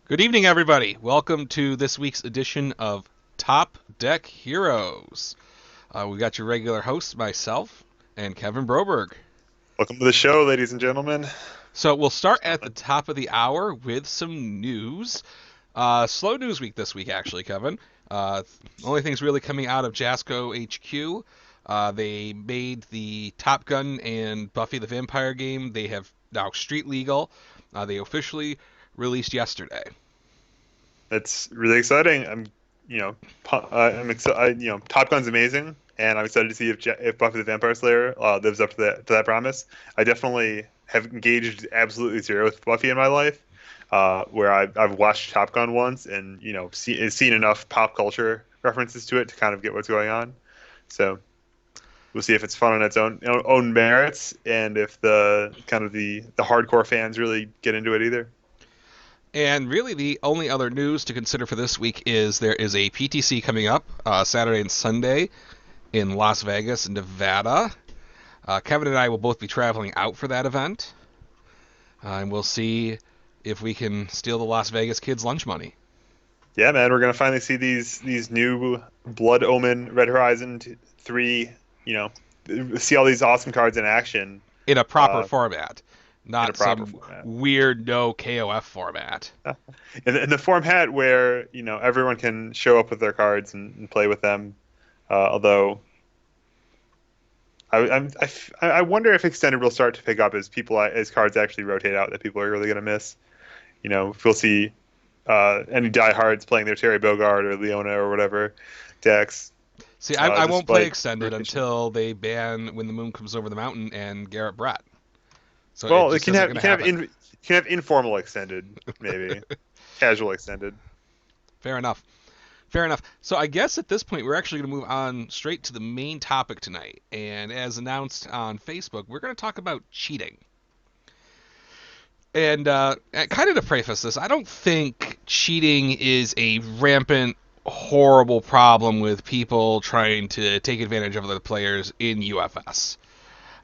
Good evening, everybody. Welcome to this week's edition of Top Deck Heroes. We got your regular hosts, myself and Kevin Broberg. Welcome to the show, ladies and gentlemen. So we'll start at the top of the hour with some news. Slow news week this week, actually, Kevin. Only things really coming out of Jasco HQ. They made the Top Gun and Buffy the Vampire game. They have now street legal. They officially released yesterday. It's really exciting. I'm excited. Top Gun's amazing, and I'm excited to see if Buffy the Vampire Slayer lives up to that promise. I definitely have engaged absolutely zero with Buffy in my life, where I've watched Top Gun once, and seen enough pop culture references to it to kind of get what's going on. So we'll see if it's fun on its own merits, and if the hardcore fans really get into it either. And really, the only other news to consider for this week is there is a PTC coming up Saturday and Sunday in Las Vegas, Nevada. Kevin and I will both be traveling out for that event, and we'll see if we can steal the Las Vegas kids' lunch money Yeah, man, we're gonna finally see these new Blood Omen Red Horizon 3. See all these awesome cards in action in a proper uh, format, in a not proper some format. weird no KOF format. In the format where everyone can show up with their cards and play with them. Although I wonder if extended will start to pick up as cards actually rotate out that people are really gonna miss. If we'll see any diehards playing their Terry Bogard or Leona or whatever decks. See, I won't play Despite extended rotation. until they ban When the Moon Comes Over the Mountain and Garrett Brett. So it Well, just isn't going you to can have happen. you can have informal extended, maybe casual extended. Fair enough. Fair enough. So I guess at this point we're actually going to move on straight to the main topic tonight. And as announced on Facebook, we're going to talk about cheating. And kind of to preface this, I don't think cheating is a rampant, horrible problem with people trying to take advantage of other players in UFS.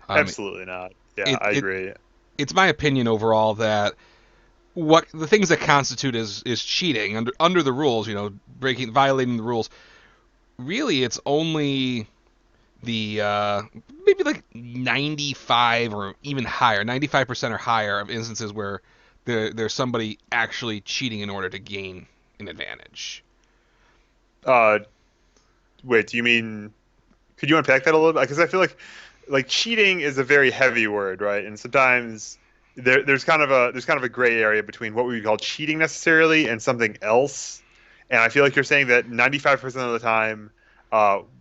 Um, Absolutely not. Yeah, it, I it agree. it's my opinion overall that what the things that constitute is cheating under the rules, violating the rules. Really, it's only the maybe like 95 or even higher, 95% or higher of instances where there's somebody actually cheating in order to gain an advantage. Uh, Wait, do you mean? Could you unpack that a little bit? Because I feel like cheating is a very heavy word, right? And sometimes there's kind of a gray area between what we would call cheating necessarily and something else. And I feel like you're saying that 95% of the time,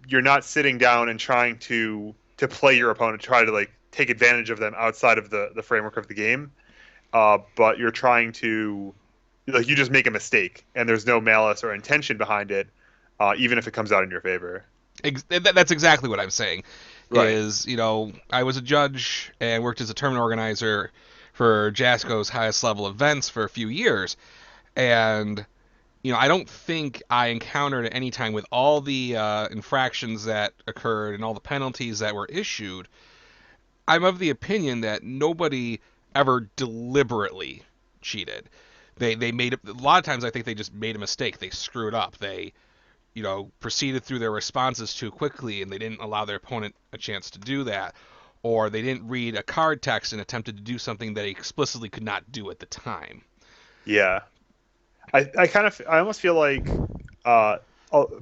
you're not sitting down and trying to play your opponent, try to like take advantage of them outside of the framework of the game. But you're trying to like you just make a mistake and there's no malice or intention behind it, even if it comes out in your favor. That's exactly what I'm saying. Right. I was a judge and worked as a tournament organizer for Jasco's highest level events for a few years, and I don't think I encountered at any time with all the infractions that occurred and all the penalties that were issued. I'm of the opinion that nobody ever deliberately cheated. They made a lot of times. I think they just made a mistake. They screwed up. They proceeded through their responses too quickly and they didn't allow their opponent a chance to do that, or they didn't read a card text and attempted to do something that they explicitly could not do at the time. Yeah. I almost feel like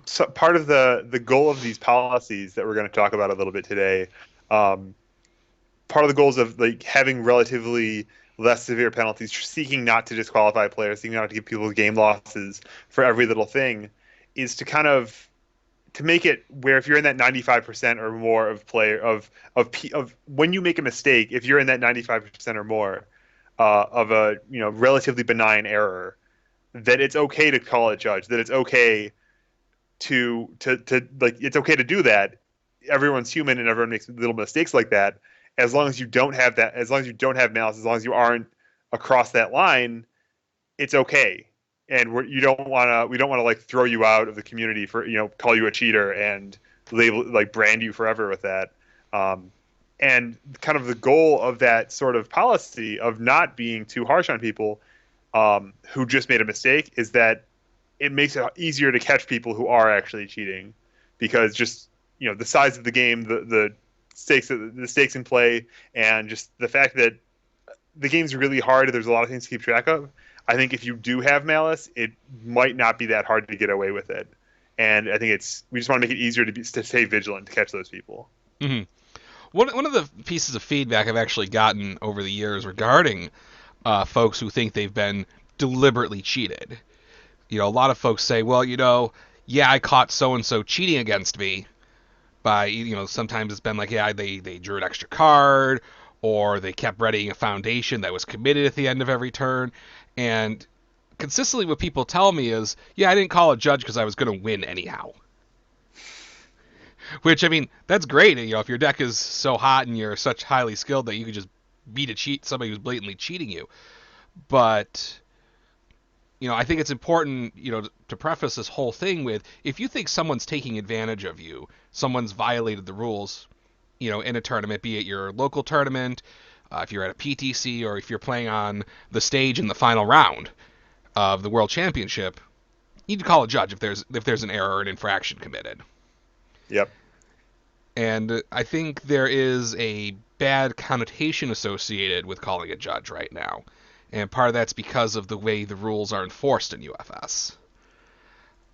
so part of the goal of these policies that we're going to talk about a little bit today, um, part of the goals of like having relatively less severe penalties, seeking not to disqualify players, seeking not to give people game losses for every little thing, is to kind of to make it where if you're in that 95% or more of player of when you make a mistake, if you're in that 95% or more of a relatively benign error, that it's okay to call it judge, that it's okay to like it's okay to do that. Everyone's human and everyone makes little mistakes like that. As long as you don't have that, as long as you don't have malice, as long as you aren't across that line, it's okay. And we don't want to like throw you out of the community for call you a cheater and label like brand you forever with that. Um, and kind of the goal of that sort of policy of not being too harsh on people who just made a mistake is that it makes it easier to catch people who are actually cheating, because just the size of the game, the stakes in play, and just the fact that the game's really hard. There's a lot of things to keep track of. I think if you do have malice, it might not be that hard to get away with it. And I think we just want to make it easier to stay vigilant to catch those people. Mm-hmm. One of the pieces of feedback I've actually gotten over the years regarding folks who think they've been deliberately cheated. A lot of folks say, well, yeah, I caught so and so cheating against me by, sometimes it's been like, yeah, they drew an extra card, or they kept readying a foundation that was committed at the end of every turn. And consistently what people tell me is, yeah, I didn't call a judge because I was going to win anyhow. Which, I mean, that's great. If your deck is so hot and you're such highly skilled that you could just beat somebody who's blatantly cheating you. But, I think it's important, to preface this whole thing with, if you think someone's taking advantage of you, someone's violated the rules, in a tournament, be it your local tournament, if you're at a PTC, or if you're playing on the stage in the final round of the World Championship, you need to call a judge if there's an error or an infraction committed. Yep. And I think there is a bad connotation associated with calling a judge right now. And part of that's because of the way the rules are enforced in UFS.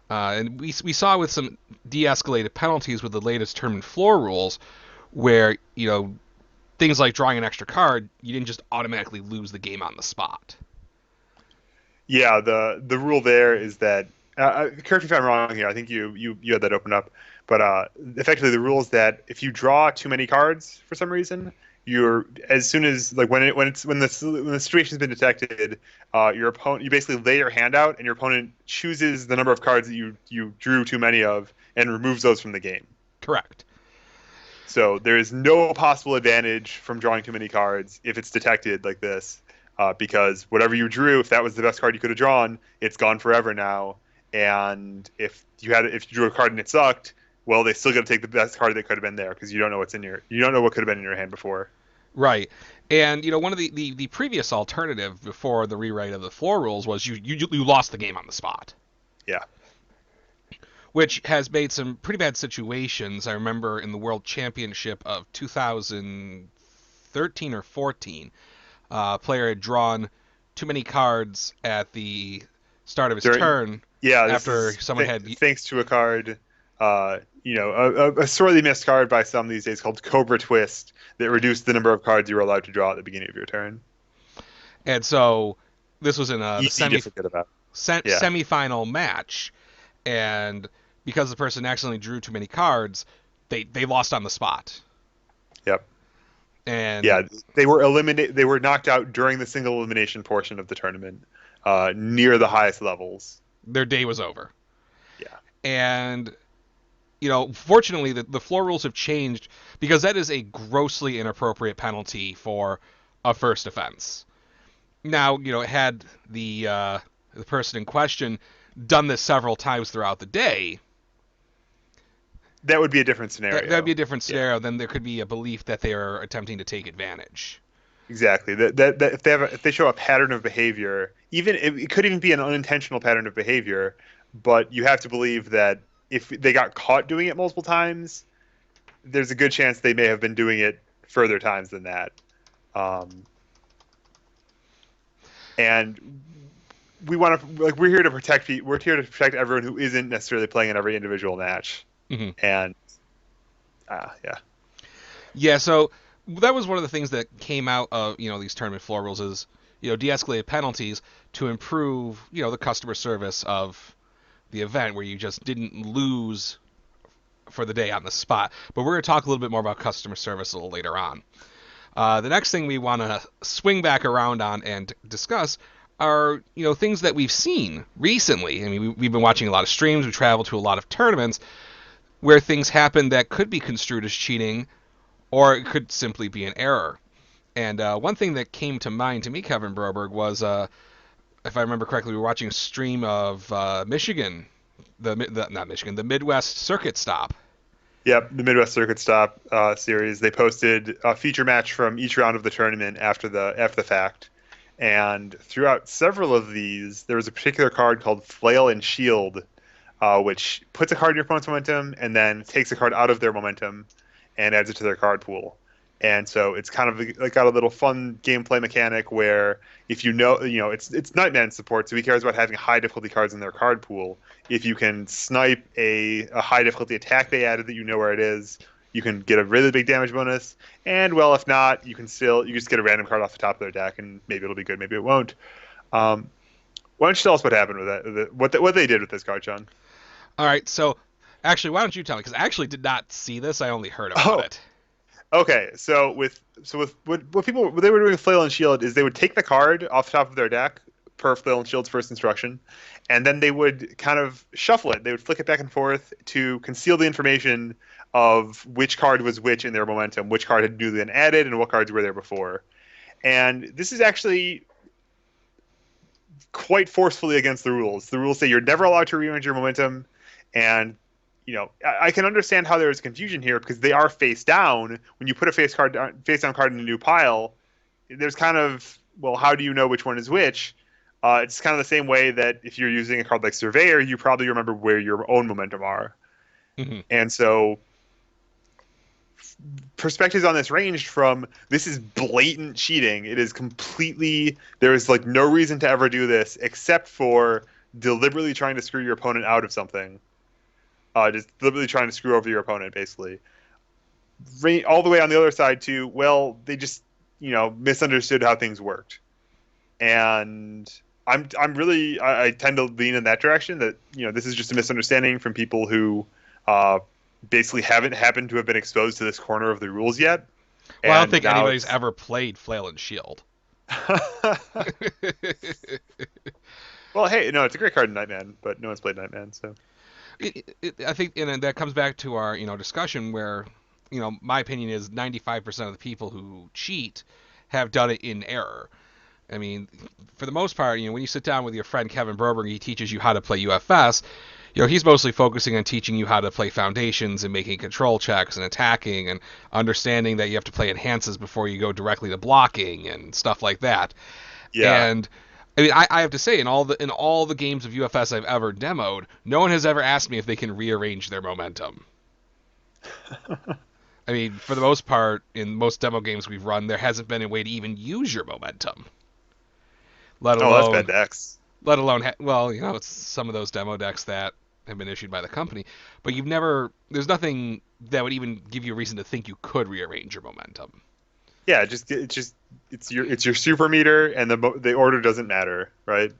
And we saw with some de-escalated penalties with the latest tournament floor rules, where, things like drawing an extra card, you didn't just automatically lose the game on the spot. Yeah, the rule there is that, correct me if I'm wrong here, I think you had that open up, but effectively the rule is that if you draw too many cards for some reason, as soon as, like, when the situation's been detected, your opponent, you basically lay your hand out, and your opponent chooses the number of cards that you drew too many of and removes those from the game. Correct. So there is no possible advantage from drawing too many cards if it's detected like this, because whatever you drew, if that was the best card you could have drawn, it's gone forever now. And if you drew a card and it sucked, well, they still got to take the best card that could have been there, because you don't know what could have been in your hand before. Right. And one of the previous alternative before the rewrite of the floor rules was you lost the game on the spot. Yeah. Which has made some pretty bad situations. I remember in the World Championship of 2013 or 14, a player had drawn too many cards at the start of his turn. Yeah, after someone had thanks to a card, a sorely missed card by some these days called Cobra Twist that reduced the number of cards you were allowed to draw at the beginning of your turn. And so this was in a semifinal match, and because the person accidentally drew too many cards, they lost on the spot. Yep. And yeah, they were eliminated. They were knocked out during the single elimination portion of the tournament, near the highest levels. Their day was over. Yeah. And fortunately, the floor rules have changed, because that is a grossly inappropriate penalty for a first offense. Now, had the person in question done this several times throughout the day, that would be a different scenario. That would be a different scenario. Yeah. Then there could be a belief that they are attempting to take advantage. Exactly. That if they show a pattern of behavior, even it could even be an unintentional pattern of behavior, but you have to believe that if they got caught doing it multiple times, there's a good chance they may have been doing it further times than that. And we want to, like, we're here to protect everyone who isn't necessarily playing in every individual match. Mm-hmm. And yeah, so that was one of the things that came out of these tournament floor rules is de-escalated penalties to improve the customer service of the event, where you just didn't lose for the day on the spot. But we're going to talk a little bit more about customer service a little later on. The next thing we want to swing back around on and discuss are things that we've seen recently. I mean, we've been watching a lot of streams, we traveled to a lot of tournaments where things happen that could be construed as cheating, or it could simply be an error. And one thing that came to mind to me, Kevin Broberg, was if I remember correctly, we were watching a stream of Michigan, the Midwest Circuit Stop. Yep, the Midwest Circuit Stop series. They posted a feature match from each round of the tournament after the fact, And throughout several of these, there was a particular card called Flail and Shield, which puts a card in your opponent's momentum and then takes a card out of their momentum and adds it to their card pool. And so it's kind of like got a little fun gameplay mechanic where if it's Nightman support, so he cares about having high difficulty cards in their card pool. If you can snipe a high difficulty attack they added that you know where it is, you can get a really big damage bonus. And well, if not, you just get a random card off the top of their deck, and maybe it'll be good, maybe it won't. Um, why don't you tell us what happened with that? What they did with this card, John? All right, so actually, why don't you tell me? Because I actually did not see this. I only heard about Oh, it. okay. So with what they were doing with Flail and Shield is they would take the card off the top of their deck per Flail and Shield's first instruction, and then they would kind of shuffle it. They would flick it back and forth to conceal the information of which card was which in their momentum, which card had newly been added, and what cards were there before. And this is actually quite forcefully against the rules. The rules say you're never allowed to rearrange your momentum, and I can understand how there is confusion here because they are face down. When you put a face down card in a new pile, there's kind of, well, how do you know which one is which? It's kind of the same way that if you're using a card like Surveyor, you probably remember where your own momentum are. Hmm. And so perspectives on this ranged from this is blatant cheating. It is completely, there is like no reason to ever do this except for deliberately trying to screw your opponent out of something. Just deliberately trying to screw over your opponent, basically. All the way on the other side to, well, they just misunderstood how things worked, and I tend to lean in that direction that this is just a misunderstanding from people who uh, basically haven't happened to have been exposed to this corner of the rules yet, Well, I don't and think now anybody's it's ever played Flail and Shield. well, hey, no, it's a great card in Nightman, but no one's played Nightman, so I think, and that comes back to our discussion where my opinion is 95% of the people who cheat have done it in error. I mean, for the most part, when you sit down with your friend Kevin Broberg, he teaches you how to play UFS. He's mostly focusing on teaching you how to play foundations and making control checks and attacking and understanding that you have to play enhances before you go directly to blocking and stuff like that. yeah. And I mean, I have to say, in all the games of UFS I've ever demoed, no one has ever asked me if they can rearrange their momentum. I mean, for the most part, in most demo games we've run, there hasn't been a way to even use your momentum, let Oh, that's alone bad decks. well, it's some of those demo decks that have been issued by the company, but there's nothing that would even give you a reason to think you could rearrange your momentum. Yeah, it's your super meter, and the order doesn't matter, right?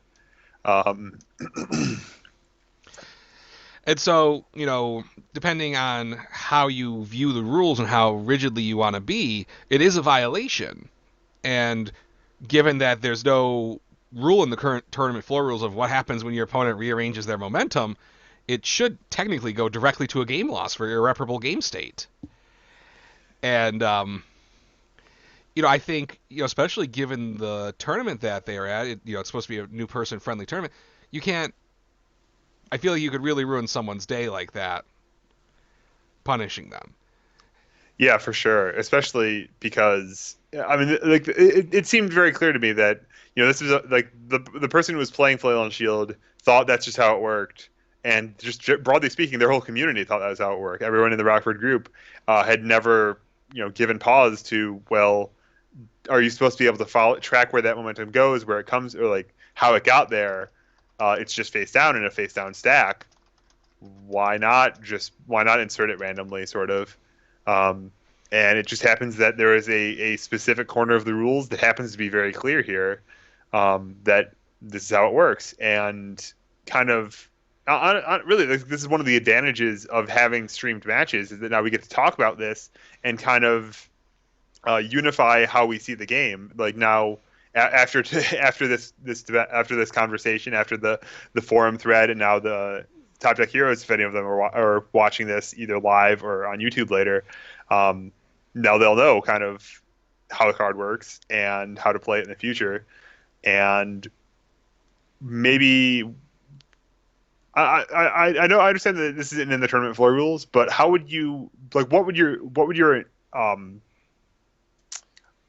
Um, And so, depending on how you view the rules and how rigidly you want to be, it is a violation. And given that there's no rule in the current tournament floor rules of what happens when your opponent rearranges their momentum, it should technically go directly to a game loss for irreparable game state. And I think especially given the tournament that they're at, it's supposed to be a new person friendly tournament. You can't. I feel like you could really ruin someone's day like that, punishing them. yeah, for sure. Especially because I mean, like it seemed very clear to me that this is like the person who was playing Flail and Shield thought that's just how it worked, and just broadly speaking, their whole community thought that was how it worked. Everyone in the Rockford group had never given pause to, well, are you supposed to be able to track where that momentum goes, where it comes, or like how it got there? It's just face down in a face down stack. Why not insert it randomly, sort of? Um, and it just happens that there is a specific corner of the rules that happens to be very clear here, that this is how it works, and kind of really, this is one of the advantages of having streamed matches, is that now we get to talk about this and kind of unify how we see the game. Like now, after this conversation, after the forum thread, and now the Top Deck Heroes, if any of them are watching this either live or on YouTube later, um, now they'll know kind of how the card works and how to play it in the future. And maybe I know I understand that this isn't in the tournament floor rules, but how would you like what would your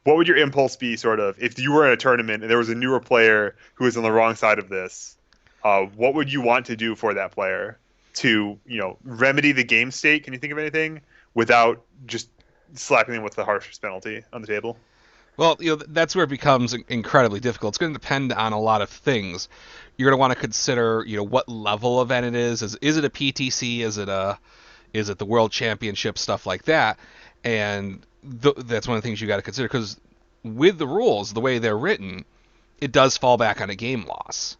what would your impulse be, sort of, if you were in a tournament and there was a newer player who was on the wrong side of this? What would you want to do for that player to, remedy the game state? Can you think of anything without just slapping them with the harshest penalty on the table? Well, that's where it becomes incredibly difficult. It's going to depend on a lot of things. You're going to want to consider, what level event it is. Is it a PTC? Is it the World Championship? Stuff like that. And that's one of the things you got to consider, because with the rules, the way they're written, it does fall back on a game loss.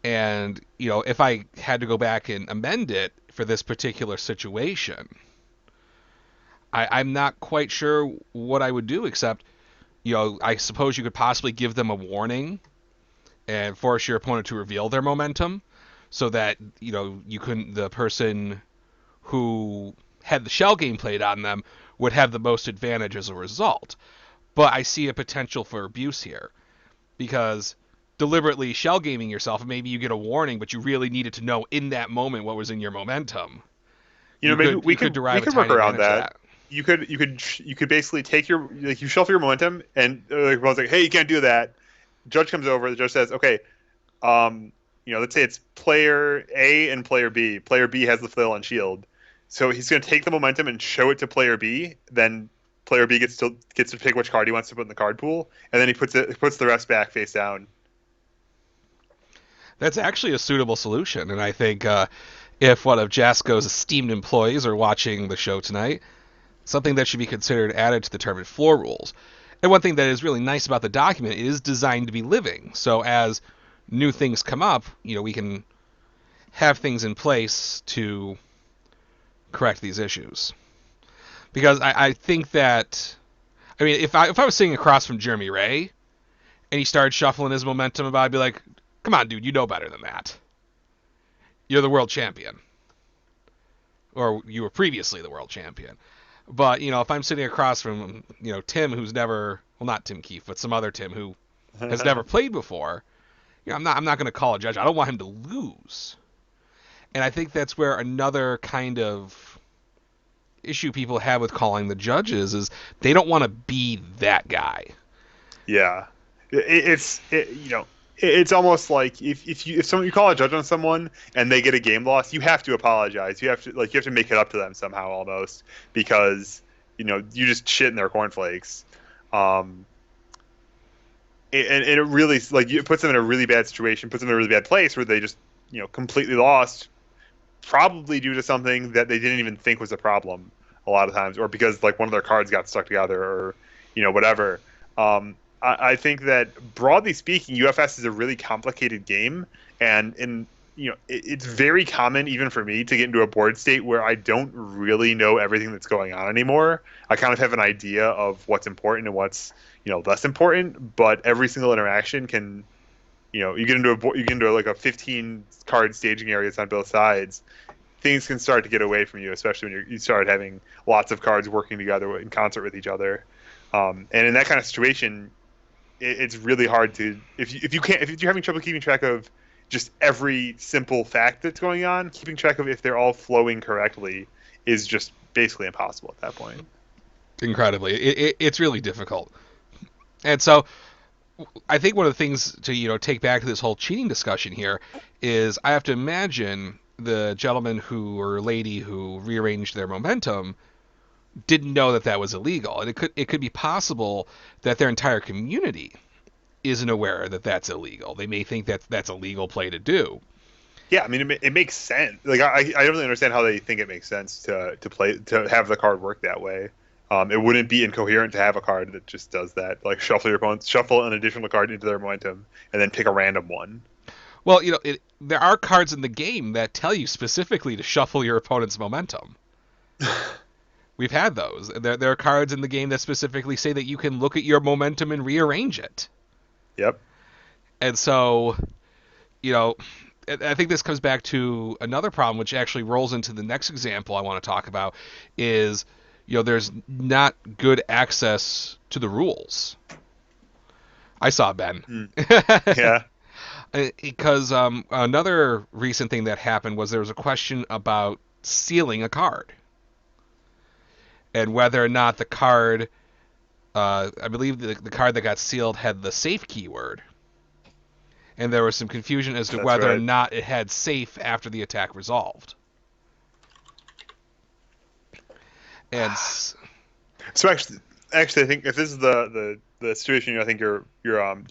And if I had to go back and amend it for this particular situation, I'm not quite sure what I would do, except I suppose you could possibly give them a warning and force your opponent to reveal their momentum, so that you couldn't the person who had the shell game played on them would have the most advantage as a result. But I see a potential for abuse here, because deliberately shell gaming yourself, and maybe you get a warning, but you really needed to know in that moment what was in your momentum. Maybe we You could could we derive a could work tiny around advantage of that. that. You could basically take your, like, you shuffle your momentum, and like, I was like, hey, you can't do that. Judge comes over. The judge says, okay, let's say it's player A and player B. Player B has the flail and shield, so he's going to take the momentum and show it to player B. Then player B gets to pick which card he wants to put in the card pool, and then he puts the rest back face down. That's actually a suitable solution, and I think if one of Jasco's esteemed employees are watching the show tonight, something that should be considered added to the tournament floor rules. And one thing that is really nice about the document, it is designed to be living. So as new things come up, we can have things in place to correct these issues. Because I think that, I mean, if I was sitting across from Jeremy Ray and he started shuffling his momentum about, I'd be like, come on, dude, you know better than that. You're the world champion. Or you were previously the world champion. But, if I'm sitting across from, Tim, who's never, well, not Tim Keefe, but some other Tim who has never played before, I'm not going to call a judge. I don't want him to lose. And I think that's where another kind of issue people have with calling the judges is they don't want to be that guy. Yeah, it's almost like if someone, you call a judge on someone and they get a game loss, you have to apologize. You have to make it up to them somehow, almost, because you just shit in their cornflakes. And it really, like, it puts them in a really bad situation, puts them in a really bad place where they just completely lost, probably due to something that they didn't even think was a problem a lot of times, or because, like, one of their cards got stuck together, or whatever. I think that, broadly speaking, UFS is a really complicated game, and it's very common, even for me, to get into a board state where I don't really know everything that's going on anymore. I kind of have an idea of what's important and what's less important, but every single interaction can, you get into like a 15 card staging areas on both sides. Things can start to get away from you, especially when you start having lots of cards working together in concert with each other. And in that kind of situation, it's really hard to, if you're having trouble keeping track of just every simple fact that's going on, keeping track of if they're all flowing correctly is just basically impossible at that point. Incredibly, it's really difficult. And so I think one of the things to take back to this whole cheating discussion here is I have to imagine the gentleman or lady who rearranged their momentum didn't know that was illegal, and it could be possible that their entire community isn't aware that that's illegal. They may think that's a legal play to do. Yeah, I mean, it makes sense. Like, I don't really understand how they think it makes sense to have the card work that way. It wouldn't be incoherent to have a card that just does that, like shuffle an additional card into their momentum, and then pick a random one. Well, there are cards in the game that tell you specifically to shuffle your opponent's momentum. We've had those. There are cards in the game that specifically say that you can look at your momentum and rearrange it. Yep. And so, I think this comes back to another problem, which actually rolls into the next example I want to talk about, is, there's not good access to the rules. I saw Ben. Yeah. Because another recent thing that happened was there was a question about sealing a card, and whether or not the card I believe the card that got sealed had the safe keyword, and there was some confusion as to That's whether or right. not it had safe after the attack resolved. And So actually, I think if this is the situation I think you're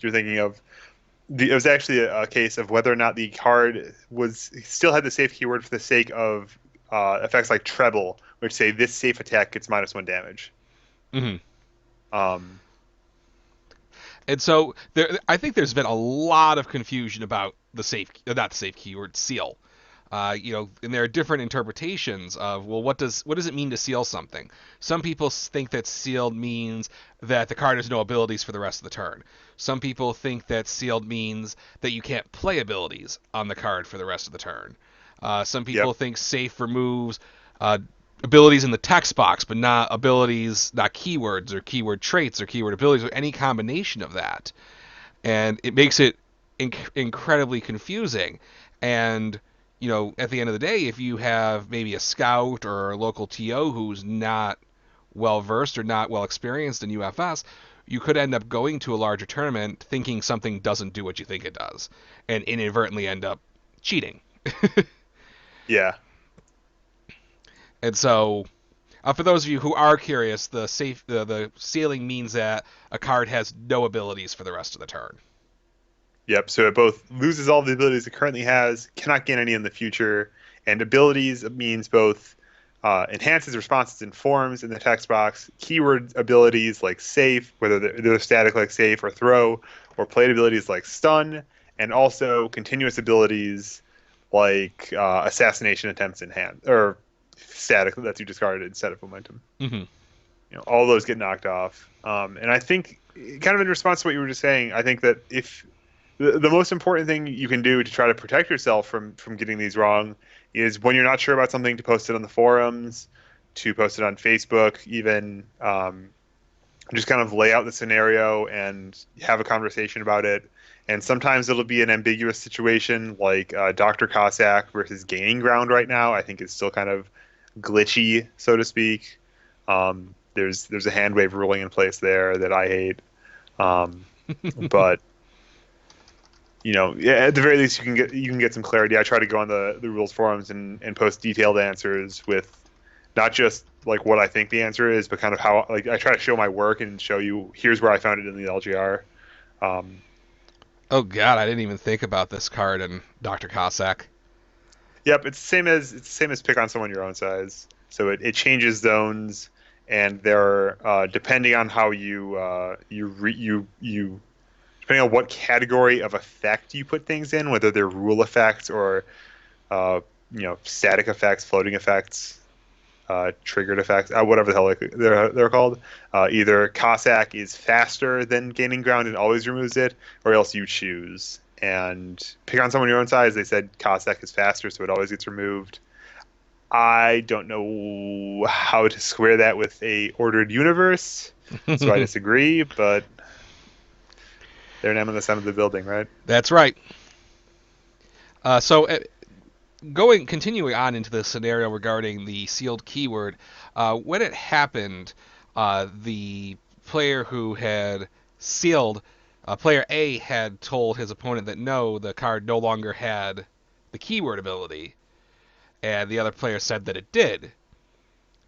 thinking of, it was actually a case of whether or not the card was still had the safe keyword for the sake of effects like treble, which say this safe attack gets -1 damage. mhm. Um, And so I think there's been a lot of confusion about the safe, not the safe keyword, seal. And there are different interpretations of, well, what does it mean to seal something? Some people think that sealed means that the card has no abilities for the rest of the turn. Some people think that sealed means that you can't play abilities on the card for the rest of the turn. Some yep. people think safe removes uh, abilities in the text box, but not abilities, not keywords or keyword traits or keyword abilities or any combination of that. And it makes it incredibly confusing. And at the end of the day, if you have maybe a scout or a local TO who's not well versed or not well experienced in UFS, you could end up going to a larger tournament thinking something doesn't do what you think it does, and inadvertently end up cheating. Yeah. And so, for those of you who are curious, the sealing means that a card has no abilities for the rest of the turn. Yep. So it both loses all the abilities it currently has, cannot gain any in the future, and abilities means both enhances responses and forms in the text box, keyword abilities like safe, whether they're static like safe or throw, or plate abilities like stun, and also continuous abilities like assassination attempts in hand or static that you discarded instead of momentum. Mm-hmm. All those get knocked off. And I think, kind of in response to what you were just saying, I think that if the most important thing you can do to try to protect yourself from getting these wrong is when you're not sure about something to post it on the forums, to post it on Facebook, even just kind of lay out the scenario and have a conversation about it. And sometimes it'll be an ambiguous situation, like Dr. Cossack versus Gaining Ground right now. I think is still kind of glitchy, so to speak. There's a hand wave ruling in place there that I hate. But yeah, at the very least you can get some clarity. I try to go on the rules forums and post detailed answers with not just like what I think the answer is, but kind of how like I try to show my work and show you here's where I found it in the LGR. Um, Oh God, I didn't even think about this card in Dr. Cossack. yep, it's the same as pick on someone your own size. So it changes zones, and they're depending on how you depending on what category of effect you put things in, whether they're rule effects or static effects, floating effects, triggered effects, whatever the hell they're called. Either Cossack is faster than Gaining Ground and always removes it, or else you choose. And pick on someone your own size. They said Cossack is faster, so it always gets removed. I don't know how to square that with a ordered universe, so I disagree. But they're name on the side of the building, right? That's right. So continuing on into the scenario regarding the sealed keyword, when it happened, the player who had sealed, player A had told his opponent that no, the card no longer had the keyword ability, and the other player said that it did,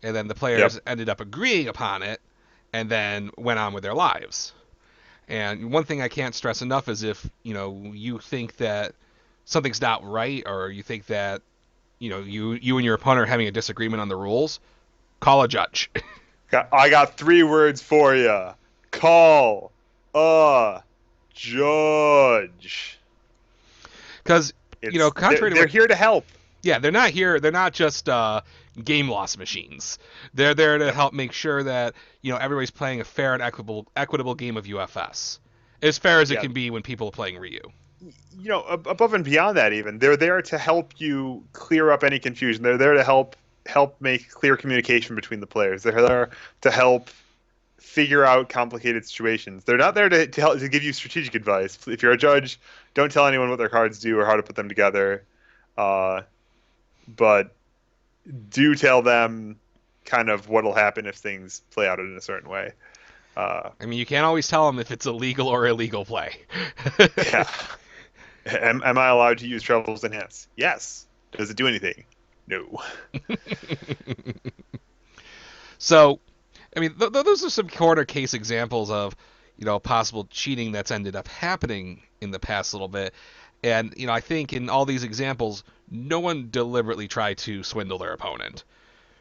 and then the Yep. players ended up agreeing upon it, and then went on with their lives. And one thing I can't stress enough is if you think that something's not right, or you think that you and your opponent are having a disagreement on the rules, call a judge. I got 3 words for you. Call a judge. Because It's they're, contrary to they're what, here to help. yeah, they're not here. They're not just game loss machines. They're there to Yep. help make sure that everybody's playing a fair and equitable game of UFS, as fair as it Yeah. can be when people are playing Ryu. Above and beyond that, even they're there to help you clear up any confusion. They're there to help make clear communication between the players. They're there to help figure out complicated situations. They're not there to give you strategic advice. If you're a judge, don't tell anyone what their cards do or how to put them together. Uh, but do tell them kind of what'll happen if things play out in a certain way. I mean, you can't always tell them if it's a legal or illegal play. Yeah. Am I allowed to use Trevor's Enhance? Yes. Does it do anything? No. So, I mean, those are some corner case examples of, possible cheating that's ended up happening in the past little bit. And, I think in all these examples, no one deliberately tried to swindle their opponent.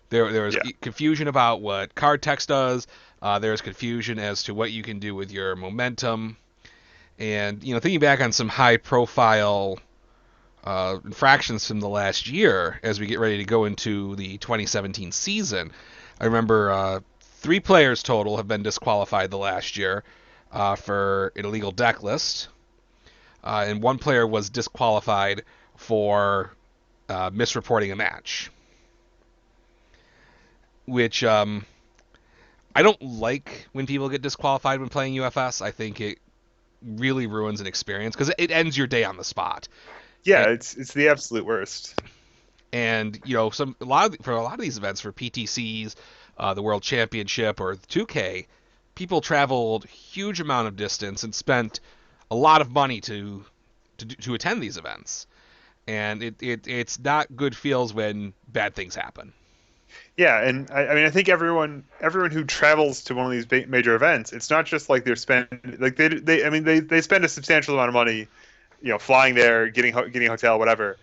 There was Yeah. confusion about what card text does. There's confusion as to what you can do with your momentum. And, thinking back on some high profile infractions from the last year as we get ready to go into the 2017 season, I remember 3 players total have been disqualified the last year for an illegal deck list. And 1 player was disqualified for misreporting a match, which I don't like when people get disqualified when playing UFS. I think it really ruins an experience because it ends your day on the spot. Yeah, And, it's the absolute worst. and for a lot of these events, for PTCs, the World Championship, or the 2K, people traveled huge amount of distance and spent a lot of money to attend these events, and it's not good feels when bad things happen. Yeah, and I mean, I think everyone who travels to one of these major events, it's not just like they're spend like they I mean they spend a substantial amount of money, flying there, getting a hotel, whatever.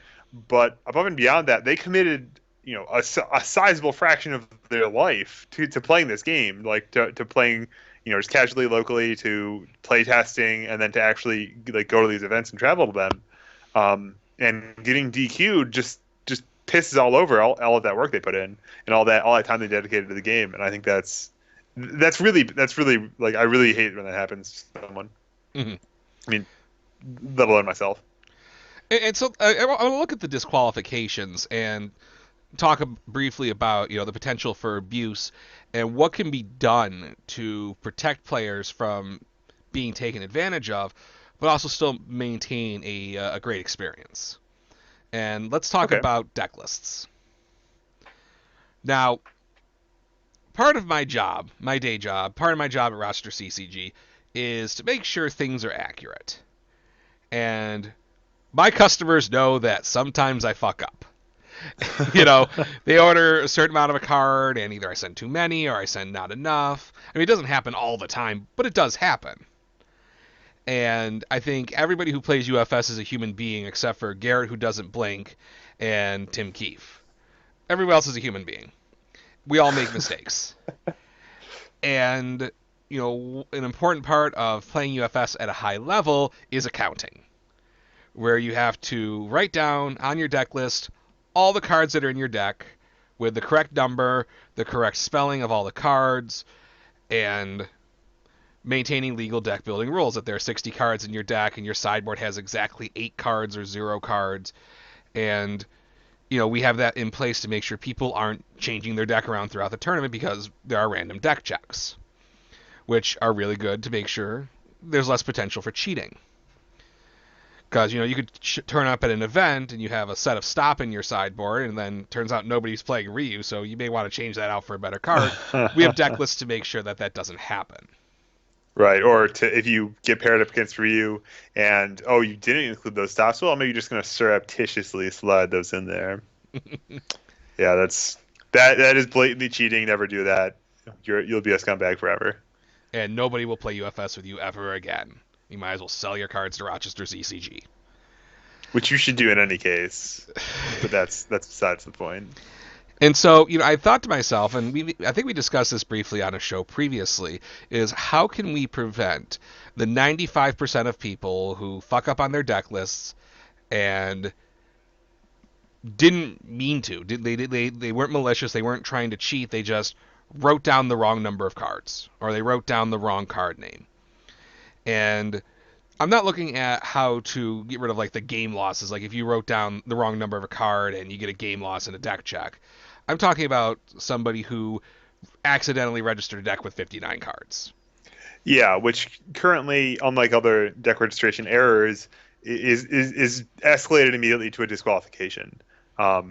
But above and beyond that, they committed, a sizable fraction of their life to playing this game, like to playing, just casually locally, to play testing, and then to actually like go to these events and travel to them. And getting DQ'd just pisses all over all of that work they put in and all that time they dedicated to the game. And I think that's really like, I really hate when that happens to someone. Mm-hmm. I mean, let alone myself. And so I want to look at the disqualifications and talk briefly about the potential for abuse and what can be done to protect players from being taken advantage of, but also still maintain a great experience. And let's talk Okay. about deck lists. Now, part of my job, my day job, part of my job at Rochester CCG is to make sure things are accurate. And my customers know that sometimes I fuck up. They order a certain amount of a card, and either I send too many or I send not enough. I mean, it doesn't happen all the time, but it does happen. And I think everybody who plays UFS is a human being except for Garrett, who doesn't blink, and Tim Keefe. Everyone else is a human being. We all make mistakes. And, an important part of playing UFS at a high level is accounting, where you have to write down on your deck list all the cards that are in your deck with the correct number, the correct spelling of all the cards, and maintaining legal deck building rules, that there are 60 cards in your deck and your sideboard has exactly 8 cards or 0 cards. And, we have that in place to make sure people aren't changing their deck around throughout the tournament, because there are random deck checks, which are really good to make sure there's less potential for cheating. Because, you could turn up at an event and you have a set of stop in your sideboard, and then turns out nobody's playing Ryu, so you may want to change that out for a better card. We have deck lists to make sure that that doesn't happen. Right. Or if you get paired up against Ryu and, oh, you didn't include those stops, well, maybe you're just going to surreptitiously slide those in there. Yeah, that is blatantly cheating. Never do that. You'll be a scumbag forever. And nobody will play UFS with you ever again. You might as well sell your cards to Rochester CCG. Which you should do in any case. But that's besides the point. And so, I thought to myself, and I think we discussed this briefly on a show previously, is how can we prevent the 95% of people who fuck up on their deck lists and didn't mean to. They weren't malicious. They weren't trying to cheat. They just wrote down the wrong number of cards, or they wrote down the wrong card name. And I'm not looking at how to get rid of like the game losses. Like if you wrote down the wrong number of a card and you get a game loss in a deck check. I'm talking about somebody who accidentally registered a deck with 59 cards. Yeah, which currently, unlike other deck registration errors, is escalated immediately to a disqualification,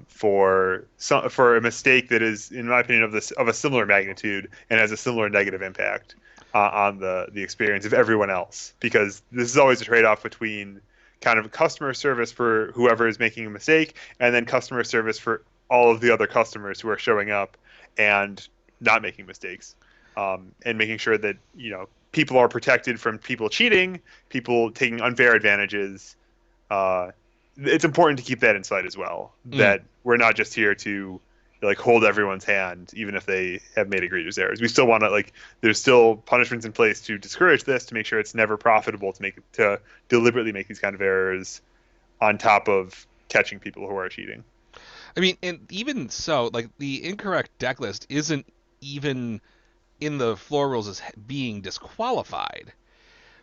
for a mistake that is, in my opinion, of a similar magnitude and has a similar negative impact. on the experience of everyone else, because this is always a trade-off between kind of customer service for whoever is making a mistake and then customer service for all of the other customers who are showing up and not making mistakes, and making sure that people are protected from people cheating, people taking unfair advantages. It's important to keep that in sight as well. Mm. That we're not just here to like hold everyone's hand, even if they have made egregious errors. We still want to there's still punishments in place to discourage this, to make sure it's never profitable to deliberately make these kind of errors, on top of catching people who are cheating. I mean, and even so, like the incorrect deck list isn't even in the floor rules as being disqualified,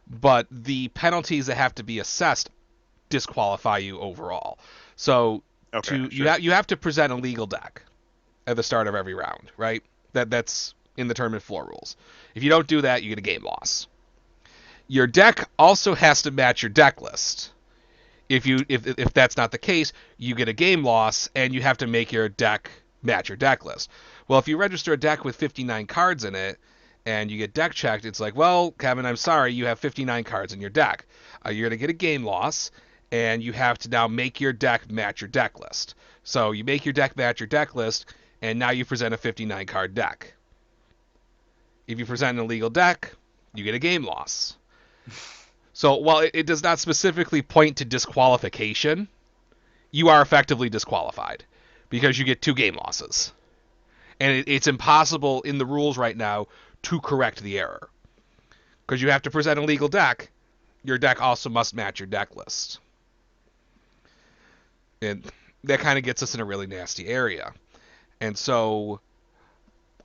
but the penalties that have to be assessed disqualify you overall. So Okay, you have to present a legal deck at the start of every round, right? That's in the tournament floor rules. If you don't do that, you get a game loss. Your deck also has to match your deck list. If that's not the case, you get a game loss, and you have to make your deck match your deck list. Well, if you register a deck with 59 cards in it, and you get deck checked, it's like, well, Kevin, I'm sorry, you have 59 cards in your deck. You're gonna get a game loss, and you have to now make your deck match your deck list. So you make your deck match your deck list, and now you present a 59 card deck. If you present an illegal deck, you get a game loss. So while it does not specifically point to disqualification, you are effectively disqualified because you get 2 game losses. And it's impossible in the rules right now to correct the error. Because you have to present a legal deck, your deck also must match your deck list. And that kind of gets us in a really nasty area. And so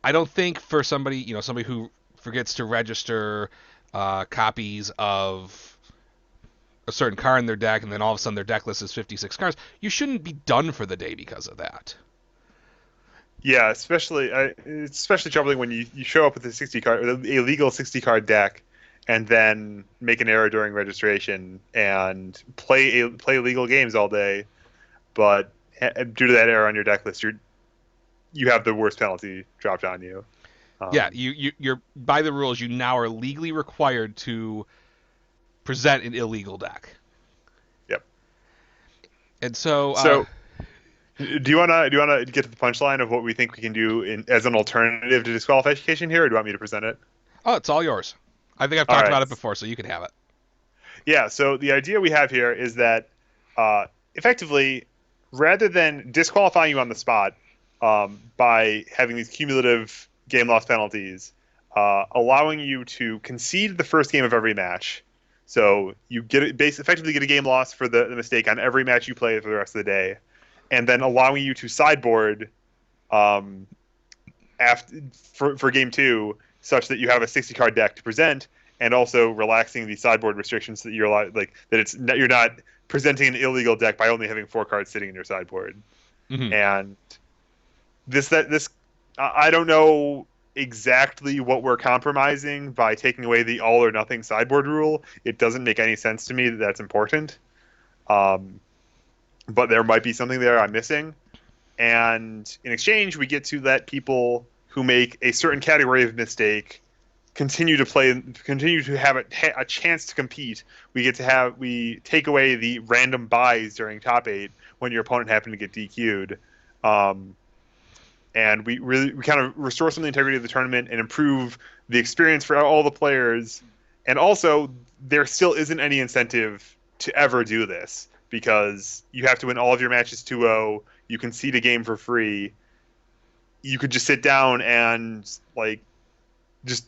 I don't think for somebody who forgets to register copies of a certain card in their deck, and then all of a sudden their deck list is 56 cards, you shouldn't be done for the day because of that. yeah, it's especially troubling when you show up with a 60 card, a legal 60 card deck, and then make an error during registration and play legal games all day, but due to that error on your deck list, you have the worst penalty dropped on you. Yeah, Um, you're by the rules, you now are legally required to present an illegal deck. yep. And so, So, do you wanna get to the punchline of what we think we can do as an alternative to disqualification here, or do you want me to present it? oh, it's all yours. I think I've All talked right. about it before, so you can have it. Yeah. So the idea we have here is that, effectively, rather than disqualifying you on the spot, by having these cumulative game loss penalties, allowing you to concede the first game of every match. So you effectively get a game loss for the mistake on every match you play for the rest of the day, and then allowing you to sideboard, um, after for game two, such that you have a 60 card deck to present, and also relaxing the sideboard restrictions, that you're allowed, you're not presenting an illegal deck by only having 4 cards sitting in your sideboard. Mm-hmm. And this I don't know exactly what we're compromising by taking away the all or nothing sideboard rule. It doesn't make any sense to me that that's important. Um, but there might be something there I'm missing. And in exchange, we get to let people who make a certain category of mistake continue to have a chance to compete. We take away the random buys during top 8 when your opponent happened to get DQ'd. And we kind of restore some of the integrity of the tournament and improve the experience for all the players. And also, there still isn't any incentive to ever do this, because you have to win all of your matches 2-0. You concede a game for free. You could just sit down and just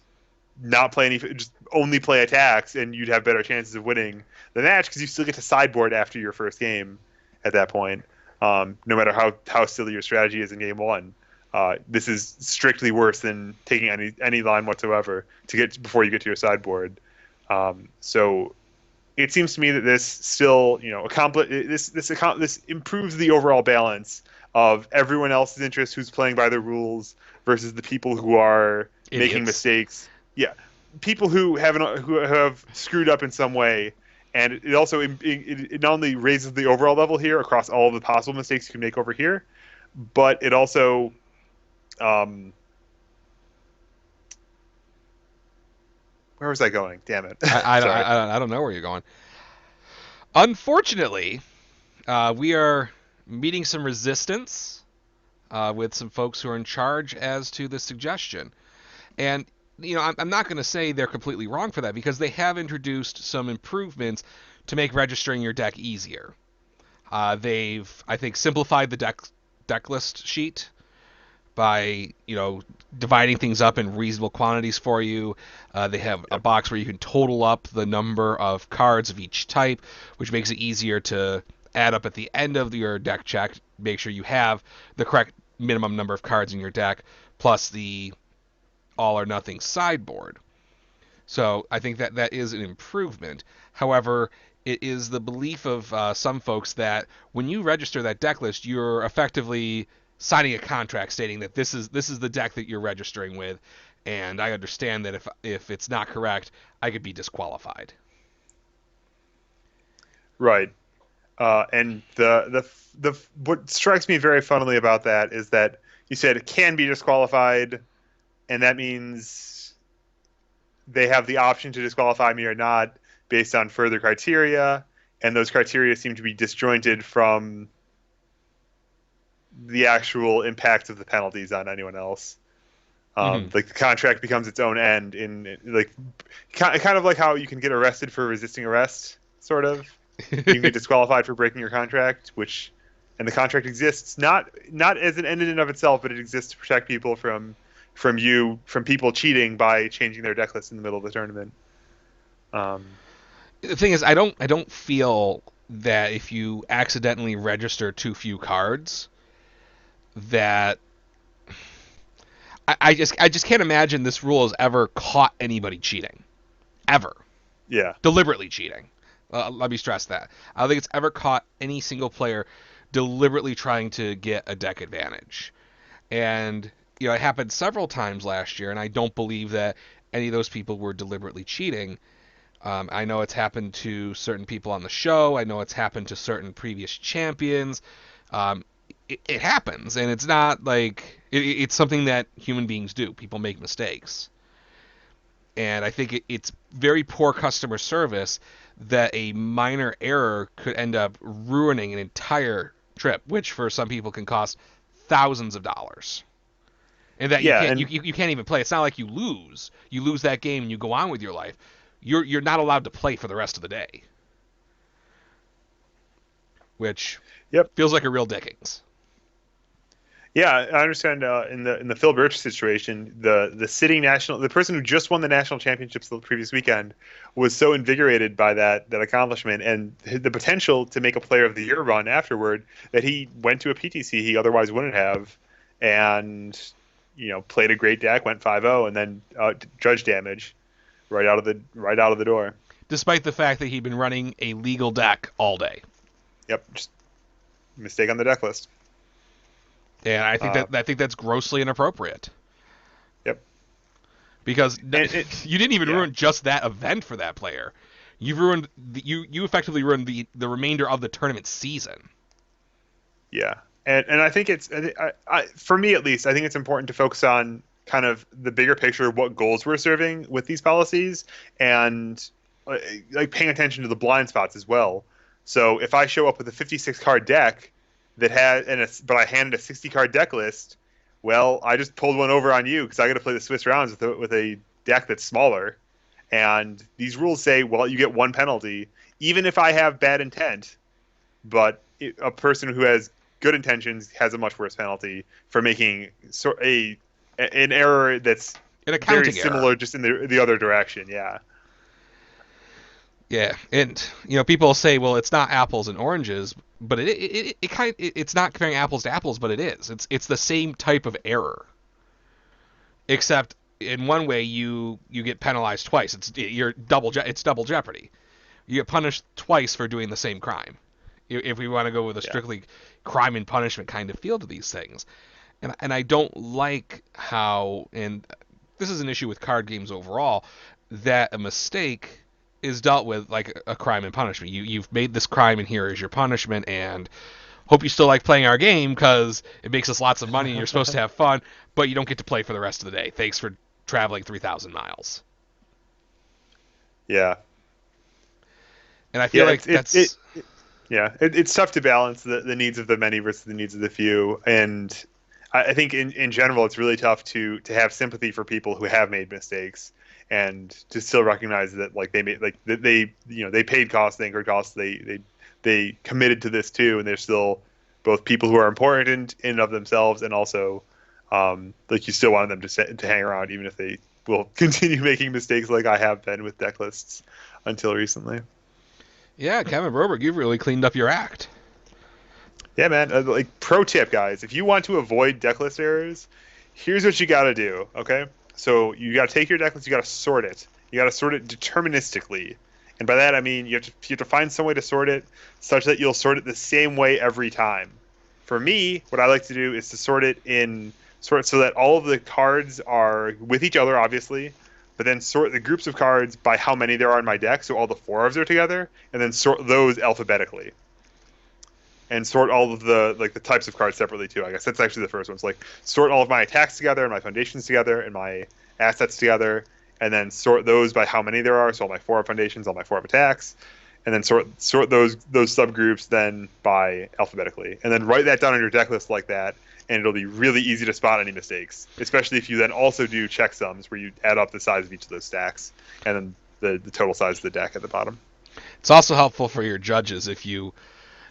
not play just only play attacks, and you'd have better chances of winning the match, because you still get to sideboard after your first game at that point. No matter how silly your strategy is in game 1. This is strictly worse than taking any line whatsoever before you get to your sideboard. So it seems to me that this still, this improves the overall balance of everyone else's interest who's playing by the rules versus the people who are making Idiots. mistakes. Yeah, people who have screwed up in some way, and it also it not only raises the overall level here across all of the possible mistakes you can make over here, but it also Where was I going? Damn it. I, Sorry. I don't know where you're going. Unfortunately, we are meeting some resistance with some folks who are in charge as to the suggestion. And I'm not going to say they're completely wrong for that because they have introduced some improvements to make registering your deck easier. They've, I think, simplified the deck list sheet by dividing things up in reasonable quantities for you. They have a Yep. box where you can total up the number of cards of each type, which makes it easier to add up at the end of your deck check. Make sure you have the correct minimum number of cards in your deck plus the all or nothing sideboard. So I think that that is an improvement. However, it is the belief of some folks that when you register that deck list, you're effectively signing a contract stating that this is the deck that you're registering with, and I understand that if it's not correct, I could be disqualified. Right. And the what strikes me very funnily about that is that you said it can be disqualified, and that means they have the option to disqualify me or not based on further criteria, and those criteria seem to be disjointed from the actual impact of the penalties on anyone else. Mm-hmm. Like the contract becomes its own end like kind of like how you can get arrested for resisting arrest, sort of. You can get disqualified for breaking your contract, which and the contract exists not as an end in and of itself, but it exists to protect people from people cheating by changing their deck list in the middle of the tournament. Um, The thing is, I don't feel that if you accidentally register too few cards, that I just can't imagine this rule has ever caught anybody cheating, ever, yeah, deliberately cheating. Let me stress that. I don't think it's ever caught any single player deliberately trying to get a deck advantage. And it happened several times last year, and I don't believe that any of those people were deliberately cheating. I know it's happened to certain people on the show. I know it's happened to certain previous champions. Um, it happens, and it's not like it's something that human beings do. People make mistakes, and I think it's very poor customer service that a minor error could end up ruining an entire trip, which for some people can cost thousands of dollars. And that you yeah, can't and you can't even play. It's not like you lose that game and you go on with your life. You're not allowed to play for the rest of the day, which yep. feels like a real dickings. Yeah, I understand. In the Phil Birch situation, the person who just won the national championships the previous weekend, was so invigorated by that accomplishment and the potential to make a Player of the Year run afterward that he went to a PTC he otherwise wouldn't have, and played a great deck, went 5-0, and then judge damage right out of the door. Despite the fact that he'd been running a legal deck all day. Yep, just mistake on the deck list. And Uh, I think that's grossly inappropriate yep, because and you didn't even yeah. ruin just that event for that player. You've ruined you effectively ruined the remainder of the tournament season. Yeah, and I think for me at least, I think it's important to focus on kind of the bigger picture, what goals we're serving with these policies, and like paying attention to the blind spots as well. So if I show up with a 56 card deck but I handed a 60 card deck list, well, I just pulled one over on you because I got to play the Swiss rounds with a deck that's smaller. And these rules say, well, you get one penalty, even if I have bad intent, but a person who has good intentions has a much worse penalty for making an error that's An very accounting error. similar, just in the other direction. Yeah, Yeah, and people say, well, it's not apples and oranges, but it's not comparing apples to apples, but it is. It's the same type of error, except in one way you get penalized twice. It's double jeopardy. You get punished twice for doing the same crime. If we want to go with a yeah, strictly crime and punishment kind of feel to these things, and I don't like how, and this is an issue with card games overall, that a mistake is dealt with like a crime and punishment. You've made this crime, and here is your punishment, and hope you still like playing our game because it makes us lots of money and you're supposed to have fun, but you don't get to play for the rest of the day. Thanks for traveling 3,000 miles. Yeah. And I feel Yeah. like that's Yeah, it's tough to balance the needs of the many versus the needs of the few, and I think in general it's really tough to have sympathy for people who have made mistakes and to still recognize that like they made like they they paid costs, they incurred costs, they committed to this too, and they're still both people who are important in and of themselves, and also like you still want them to hang around even if they will continue making mistakes like I have been with deck lists until recently. yeah, Kevin Broberg, you've really cleaned up your act. Yeah, man. Like pro tip, guys, if you want to avoid decklist errors, here's what you got to do. Okay, so you got to take your decklist, you got to sort it. You got to sort it deterministically, and by that I mean you have to find some way to sort it such that you'll sort it the same way every time. For me, what I like to do is to sort it so that all of the cards are with each other, obviously, but then sort the groups of cards by how many there are in my deck, so all the four ofs are together, and then sort those alphabetically and sort all of the like the types of cards separately too. I guess that's actually the first one. It's like sort all of my attacks together and my foundations together and my assets together, and then sort those by how many there are. So all my four of foundations, all my four of attacks, and then sort those subgroups then by alphabetically, and then write that down on your deck list like that. And it'll be really easy to spot any mistakes, especially if you then also do checksums where you add up the size of each of those stacks and then the total size of the deck at the bottom. It's also helpful for your judges if you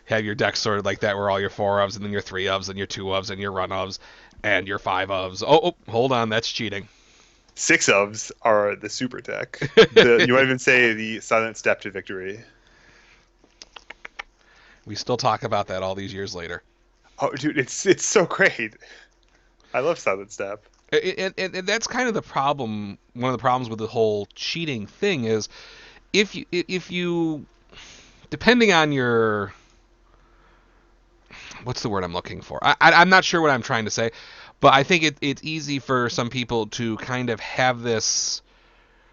have your deck sorted like that, where all your four ofs and then your three ofs and your two ofs and your run ofs and your five ofs. Oh, hold on, that's cheating. Six ofs are the super deck. You might even say the silent step to victory. We still talk about that all these years later. Oh, dude, it's so great. I love silent step. And that's kind of the problem. One of the problems with the whole cheating thing is if you depending on your what's the word I'm looking for? I'm not sure what I'm trying to say, but I think it's easy for some people to kind of have this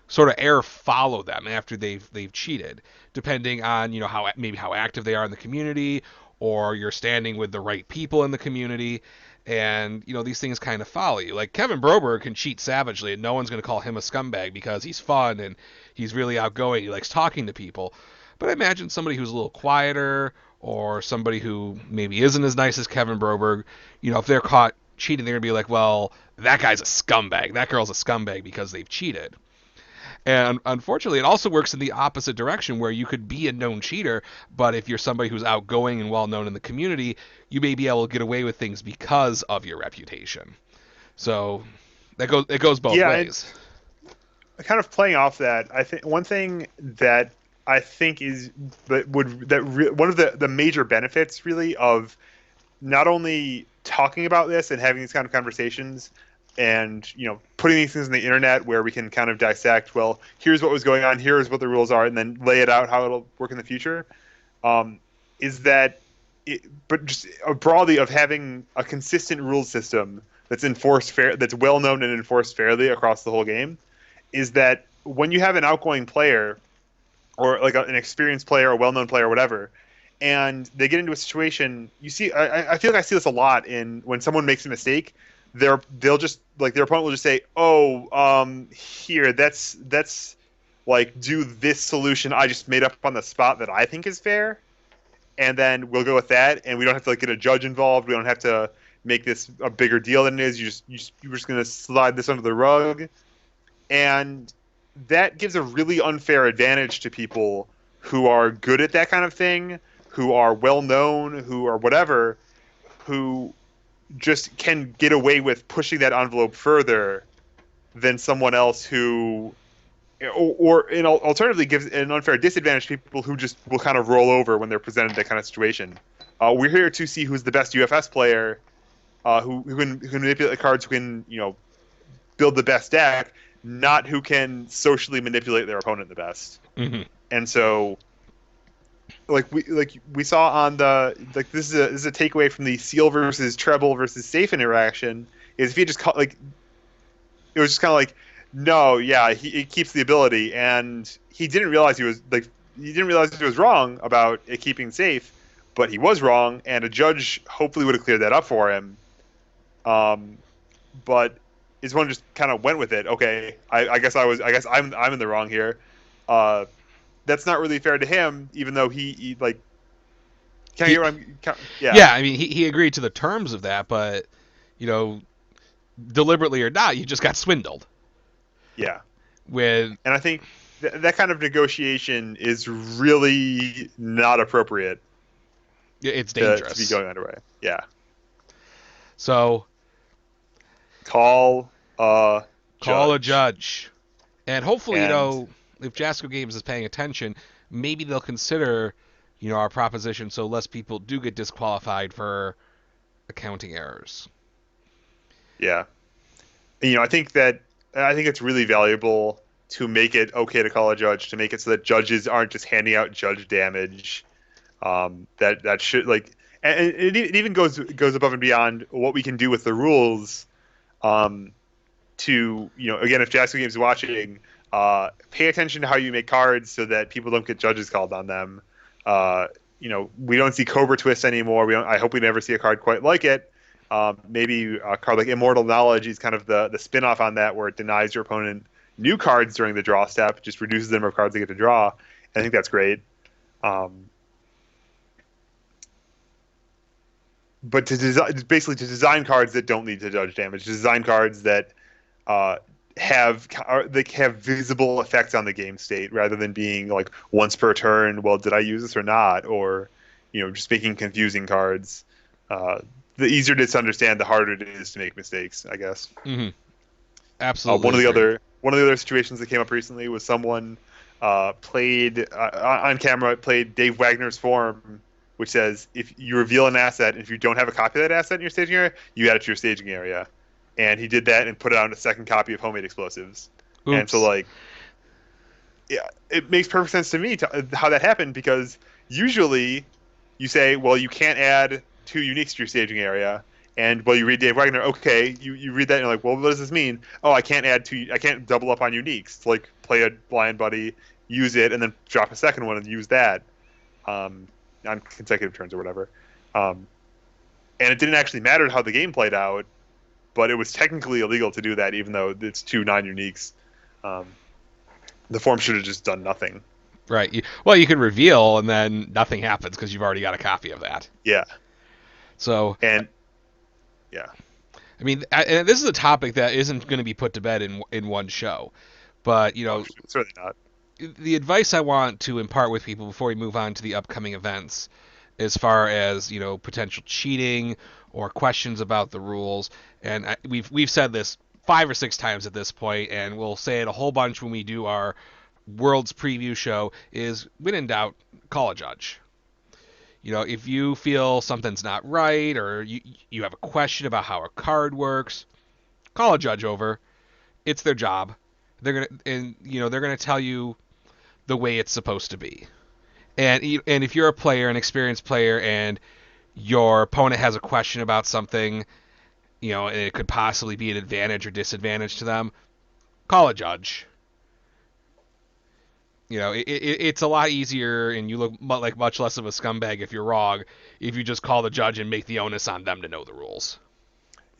sort of error follow them after they've cheated, depending on how maybe how active they are in the community, or you're standing with the right people in the community, and these things kind of follow you. Like Kevin Broberg can cheat savagely, and no one's going to call him a scumbag because he's fun and he's really outgoing. He likes talking to people. But I imagine somebody who's a little quieter, or somebody who maybe isn't as nice as Kevin Broberg, if they're caught cheating, they're gonna be like, well, that guy's a scumbag, that girl's a scumbag because they've cheated. And unfortunately, it also works in the opposite direction, where you could be a known cheater, but if you're somebody who's outgoing and well known in the community, you may be able to get away with things because of your reputation. So it goes both Yeah, ways. kind of playing off that, I think one thing that I think is one of the major benefits really of not only talking about this and having these kind of conversations and putting these things on the internet where we can kind of dissect, well, here's what was going on, here's what the rules are, and then lay it out how it'll work in the future, um, is that but just broadly of having a consistent rule system that's enforced fair, that's well known and enforced fairly across the whole game, is that when you have an outgoing player or like an experienced player, a well-known player, or whatever, and they get into a situation, you see, I feel like I see this a lot in when someone makes a mistake, they'll just like their opponent will just say, "Oh, here, that's like do this solution I just made up on the spot that I think is fair," and then we'll go with that, and we don't have to like get a judge involved. We don't have to make this a bigger deal than it is. You're just gonna slide this under the rug, and that gives a really unfair advantage to people who are good at that kind of thing, who are well known, who are whatever, who just can get away with pushing that envelope further than someone else who, alternatively gives an unfair disadvantage to people who just will kind of roll over when they're presented that kind of situation. We're here to see who's the best UFS player, who can manipulate the cards, who can build the best deck, not who can socially manipulate their opponent the best. Mm-hmm. And so, we saw on the this is a takeaway from the seal versus treble versus safe interaction, is if you just it was just kind of like, no, yeah, he keeps the ability, and he didn't realize he was wrong about it keeping safe, but he was wrong, and a judge hopefully would have cleared that up for him. But his one just kind of went with it. Okay, I guess I'm in the wrong here. uh, that's not really fair to him, even though he like. Can I He, get what yeah, yeah, I mean, he agreed to the terms of that, but you know, deliberately or not, you just got swindled yeah. with. And I think that kind of negotiation is really not appropriate It's to be dangerous. going underway. Yeah. So Call a call a judge. judge, and hopefully, And if Jasco Games is paying attention, maybe they'll consider, our proposition, so less people do get disqualified for accounting errors. yeah, I think it's really valuable to make it okay to call a judge, to make it so that judges aren't just handing out judge damage. That should like, and it even goes above and beyond what we can do with the rules. Um, to again, if Jasper Games is watching, pay attention to how you make cards so that people don't get judges called on them. Uh, we don't see Cobra Twist anymore. I hope we never see a card quite like it. Maybe a card like Immortal Knowledge is kind of the spin-off on that, where it denies your opponent new cards during the draw step, just reduces the number of cards they get to draw. I think that's great. Um, but basically to design cards that don't lead to judge damage, to design cards that uh, they have visible effects on the game state rather than being like once per turn. Well, did I use this or not? Or just making confusing cards. The easier it is to understand, the harder it is to make mistakes, I guess. Mm-hmm. Absolutely One of the other situations that came up recently was someone played on camera played Dave Wagner's form, which says if you reveal an asset and if you don't have a copy of that asset in your staging area, you add it to your staging area. And he did that and put out a second copy of Homemade Explosives. And so Oops. like, yeah, it makes perfect sense to me how that happened, because usually you say, well, you can't add two uniques to your staging area. And well, you read Dave Wagner, okay, you read that and you're like, well, what does this mean? Oh, I can't double up on uniques. Like play a blind buddy, use it, and then drop a second one and use that on consecutive turns or whatever. Um, and it didn't actually matter how the game played out, but it was technically illegal to do that, even though it's two non-uniques. Um, the form should have just done nothing. Right. Well, you could reveal, and then nothing happens because you've already got a copy of that. Yeah, So, and yeah, I mean, and this is a topic that isn't going to be put to bed in one show. But oh, certainly not. the advice I want to impart with people before we move on to the upcoming events, as far as potential cheating or questions about the rules, and we've said this 5 or 6 times at this point, and we'll say it a whole bunch when we do our Worlds preview show, is when in doubt, call a judge. If you feel something's not right, or you have a question about how a card works, call a judge over. It's their job. They're gonna tell you the way it's supposed to be. And if you're a player, an experienced player, and your opponent has a question about something, and it could possibly be an advantage or disadvantage to them, call a judge. It's a lot easier, and you look like much less of a scumbag if you're wrong, if you just call the judge and make the onus on them to know the rules.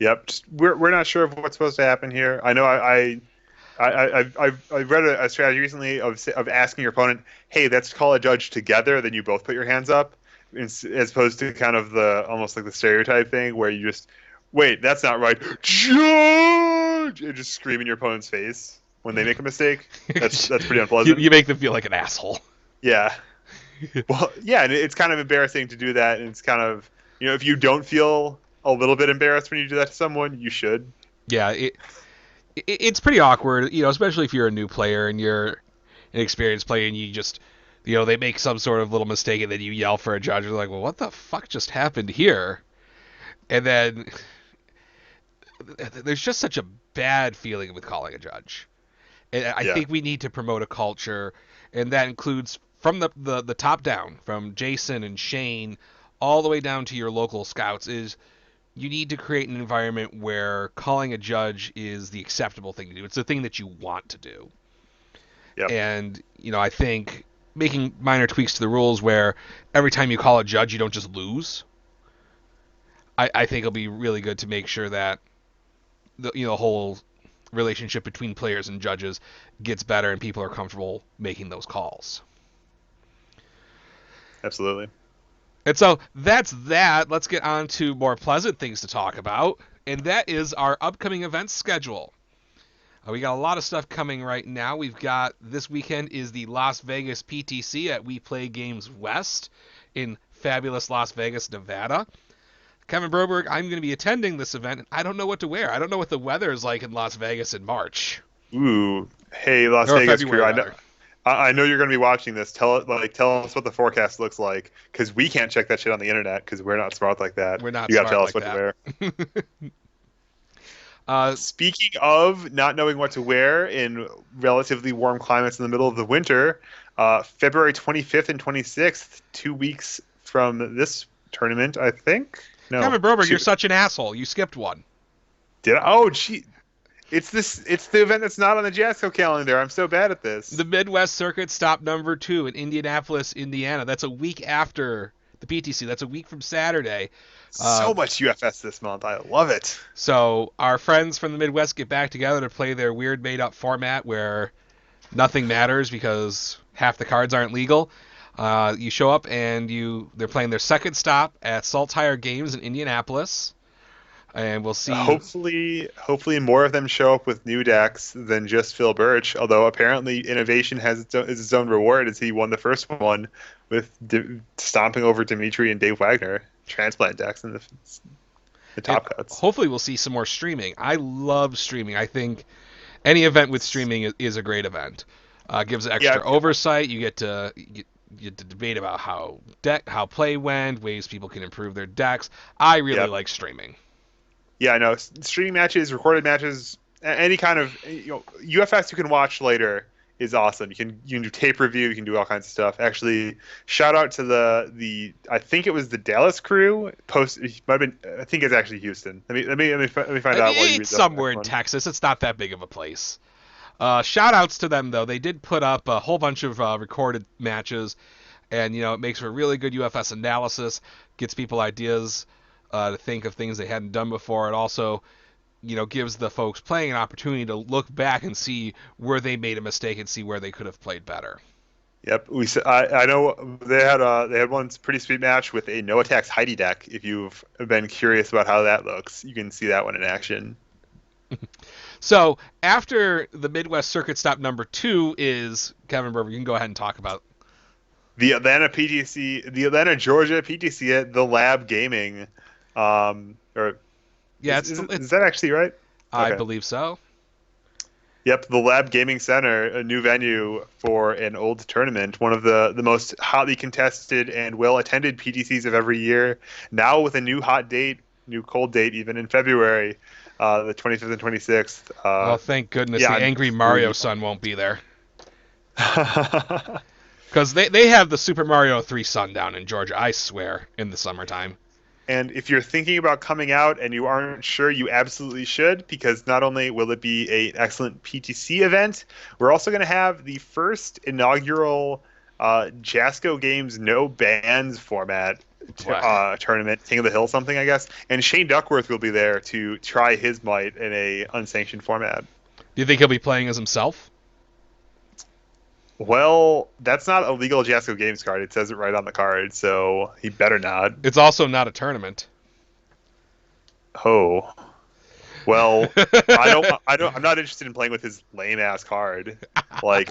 Yep, we're not sure of what's supposed to happen here. I know I read a strategy recently of asking your opponent, hey, let's call a judge together. Then you both put your hands up, as opposed to kind of the almost like the stereotype thing where you just wait, that's not right, judge, and just scream in your opponent's face when they make a mistake. That's pretty unpleasant. You make them feel like an asshole. Yeah. Well, yeah, and it's kind of embarrassing to do that, and it's kind of if you don't feel a little bit embarrassed when you do that to someone, you should. Yeah, it's pretty awkward, especially if you're a new player and you're an experienced player and you just, they make some sort of little mistake and then you yell for a judge. You're like, well, what the fuck just happened here? And then there's just such a bad feeling with calling a judge. And I Yeah. think we need to promote a culture, and that includes from the top down, from Jason and Shane, all the way down to your local scouts, is you need to create an environment where calling a judge is the acceptable thing to do. It's the thing that you want to do. Yep. And, I think making minor tweaks to the rules where every time you call a judge, you don't just lose. I think it'll be really good to make sure that the whole relationship between players and judges gets better and people are comfortable making those calls. Absolutely. And so that's that. Let's get on to more pleasant things to talk about, and that is our upcoming events schedule. We got a lot of stuff coming right now. We've got this weekend is the Las Vegas PTC at We Play Games West in fabulous Las Vegas, Nevada. Kevin Broberg, I'm going to be attending this event. I don't know what to wear. I don't know what the weather is like in Las Vegas in March. Ooh, hey, Las Or Vegas February, crew. rather. I know you're going to be watching this. Tell us what the forecast looks like, because we can't check that shit on the internet because we're not smart like that. We're not You got to smart tell like us what that. to wear. Uh, Speaking of not knowing what to wear in relatively warm climates in the middle of the winter, February 25th and 26th, 2 weeks from this tournament, I think. No, Kevin Broberg, two- you're such an asshole. You skipped one. Did I? Oh, gee. It's the event that's not on the JASCO calendar. I'm so bad at this. The Midwest Circuit stop number 2 in Indianapolis, Indiana. That's a week after the PTC. That's a week from Saturday. So much UFS this month. I love it. So our friends from the Midwest get back together to play their weird made-up format where nothing matters because half the cards aren't legal. You show up and they're playing their second stop at Saltire Games in Indianapolis. And we'll see. Hopefully more of them show up with new decks than just Phil Birch. Although apparently Innovation has its own reward, as he won the first one with stomping over Dimitri and Dave Wagner transplant decks in the top cuts. Hopefully we'll see some more streaming. I love streaming. I think any event with streaming is a great event. Gives extra oversight. You get to debate about how play went, ways people can improve their decks. I really like streaming. Yeah, I know. Streaming matches, recorded matches, any kind of UFS you can watch later is awesome. You can do tape review, you can do all kinds of stuff. Actually, shout out to the I think it was the Dallas crew. It might have been, I think it's actually Houston. Let me find out. It's somewhere in Texas. It's not that big of a place. Shout outs to them though. They did put up a whole bunch of recorded matches, and it makes for a really good UFS analysis. Gets people ideas to think of things they hadn't done before. It also, gives the folks playing an opportunity to look back and see where they made a mistake and see where they could have played better. Yep, I know they had one pretty sweet match with a no attacks Heidi deck. If you've been curious about how that looks, you can see that one in action. So after the Midwest Circuit stop number 2 is Kevin Berber. You can go ahead and talk about the Atlanta PTC, the Atlanta Georgia PTC at the Lab Gaming. Is that actually right? I believe so. Yep, the Lab Gaming Center, a new venue for an old tournament, one of the most hotly contested and well-attended PTCs of every year. Now with a new hot date, new cold date even in February, the 25th and 26th. Oh, thank goodness the angry Mario son won't be there. Because they have the Super Mario 3 sun down in Georgia, I swear, in the summertime. And if you're thinking about coming out and you aren't sure, you absolutely should, because not only will it be an excellent PTC event, we're also going to have the first inaugural JASCO Games no bans format tournament, King of the Hill something, I guess. And Shane Duckworth will be there to try his might in a unsanctioned format. Do you think he'll be playing as himself? Well, that's not a legal JASCO Games card. It says it right on the card, so he better not. It's also not a tournament. Oh. Well, I'm not interested in playing with his lame ass card. Like,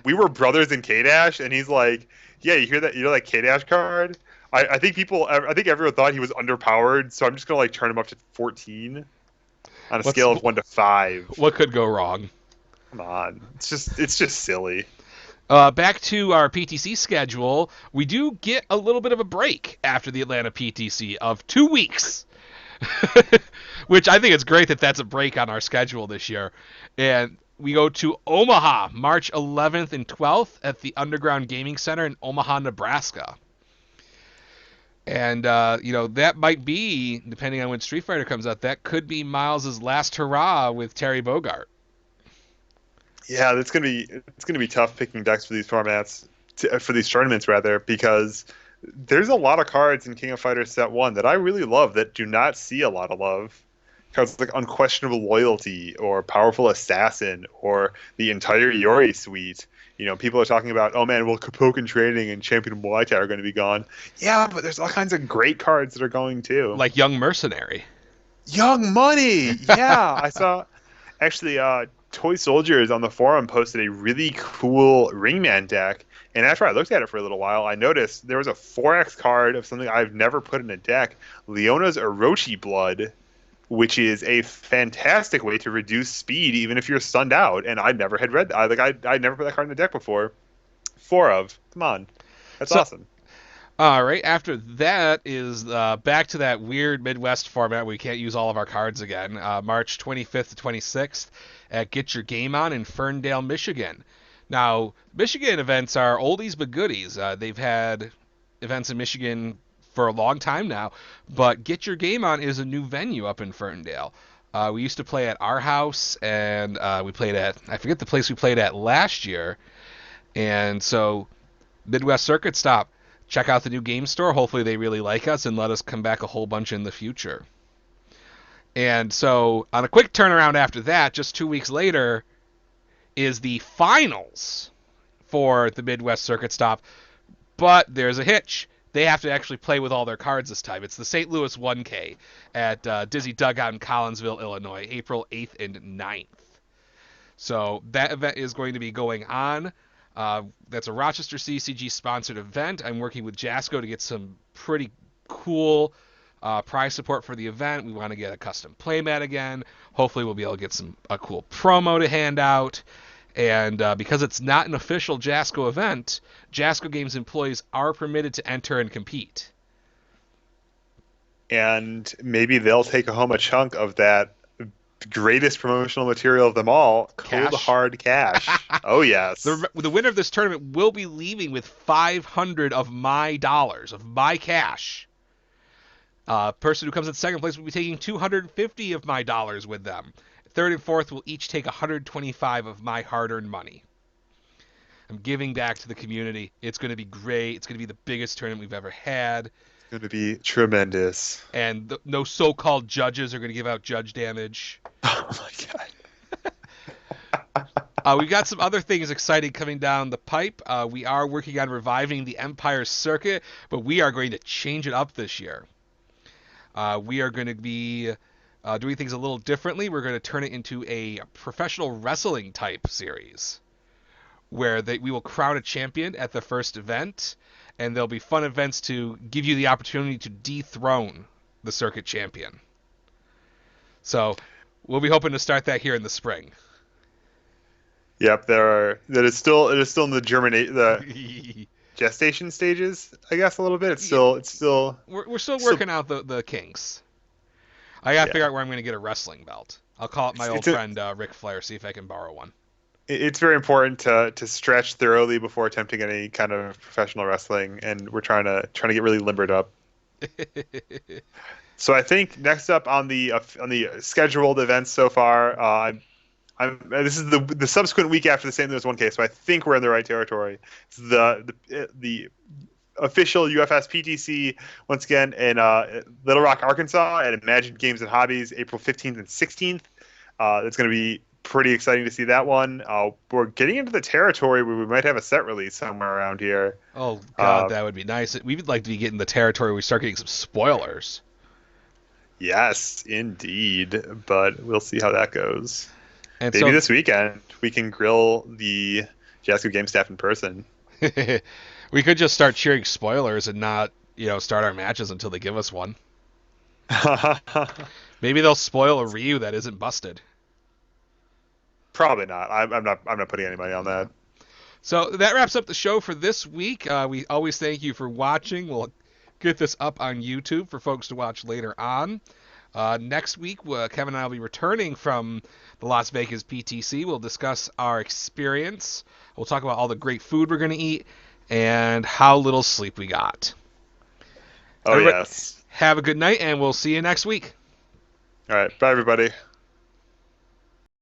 we were brothers in K-Dash, and he's like, yeah, you hear that? You know that K-Dash card? I think everyone thought he was underpowered, so I'm just gonna turn him up to 14 on a scale of 1 to 5. What could go wrong? Come on, it's just silly. Back to our PTC schedule, we do get a little bit of a break after the Atlanta PTC of 2 weeks, which I think it's great that that's a break on our schedule this year. And we go to Omaha, March 11th and 12th at the Underground Gaming Center in Omaha, Nebraska. And, that might be, depending on when Street Fighter comes out, that could be Miles' last hurrah with Terry Bogard. Yeah, it's gonna be tough picking decks for these formats, for these tournaments rather, because there's a lot of cards in King of Fighters Set 1 that I really love that do not see a lot of love. cards like Unquestionable Loyalty or Powerful Assassin or the entire Yori suite. People are talking about, oh man, well, Kapoken Training and Champion Muay Thai are going to be gone. Yeah, but there's all kinds of great cards that are going too. Like Young Mercenary. Young Money! Yeah, I saw. Actually, Toy Soldiers on the forum posted a really cool Ringman deck, and after I looked at it for a little while, I noticed there was a 4X card of something I've never put in a deck, Leona's Orochi Blood, which is a fantastic way to reduce speed even if you're stunned out. And I never had read that. I never put that card in the deck before. Four of. Come on. That's awesome. All right. After that is back to that weird Midwest format where we can't use all of our cards again. March 25th to 26th at Get Your Game On in Ferndale, Michigan. Now, Michigan events are oldies but goodies. They've had events in Michigan for a long time now, but Get Your Game On is a new venue up in Ferndale. We used to play at our house, and we played at, I forget the place we played at last year. And so, Midwest Circuit Stop. Check out the new game store. Hopefully they really like us and let us come back a whole bunch in the future. And so, on a quick turnaround after that, just 2 weeks later, is the finals for the Midwest Circuit Stop. But there's a hitch. They have to actually play with all their cards this time. It's the St. Louis 1K at Dizzy Dugout in Collinsville, Illinois, April 8th and 9th. So that event is going to be going on. That's a Rochester CCG sponsored event. I'm working with Jasco to get some pretty cool prize support for the event. We want to get a custom playmat again. Hopefully we'll be able to get a cool promo to hand out. And because it's not an official Jasco event, Jasco Games employees are permitted to enter and compete. And maybe they'll take home a chunk of that greatest promotional material of them all, cold hard cash. Oh yes. The winner of this tournament will be leaving with 500 of my dollars, of my cash. Person who comes in second place will be taking 250 of my dollars with them. Third and fourth will each take 125 of my hard-earned money. I'm giving back to the community. It's going to be great. It's going to be the biggest tournament we've ever had. It's going to be tremendous. And no so-called judges are going to give out judge damage. Oh my god. We've got some other things exciting coming down the pipe. We are working on reviving the Empire Circuit, but we are going to change it up this year. We are going to be doing things a little differently. We're going to turn it into a professional wrestling type series where we will crown a champion at the first event, and there'll be fun events to give you the opportunity to dethrone the circuit champion. So we'll be hoping to start that here in the spring. Yep, it is still in the gestation stages, I guess, a little bit. We're still working out the kinks. I gotta figure out where I'm gonna get a wrestling belt. I'll call up my old friend Ric Flair, see if I can borrow one. It's very important to stretch thoroughly before attempting any kind of professional wrestling, and we're trying to get really limbered up. So I think next up on the scheduled events so far, this is the subsequent week after the St. Louis 1K, so I think we're in the right territory. It's the official UFS PTC once again in Little Rock, Arkansas, at Imagine Games and Hobbies, April 15th and 16th. It's going to be pretty exciting to see that one. We're getting into the territory where we might have a set release somewhere around here. Oh god, that would be nice. We would like to be getting the territory where we start getting some spoilers. Yes, indeed, but we'll see how that goes. And maybe this weekend we can grill the Jasco Game staff in person. We could just start cheering spoilers and not, start our matches until they give us one. Maybe they'll spoil a Ryu that isn't busted. Probably not. I'm not putting any money on that. So that wraps up the show for this week. We always thank you for watching. We'll get this up on YouTube for folks to watch later on. Next week, Kevin and I will be returning from the Las Vegas PTC. We'll discuss our experience. We'll talk about all the great food we're going to eat and how little sleep we got. Oh, everybody, yes. Have a good night, and we'll see you next week. All right. Bye, everybody.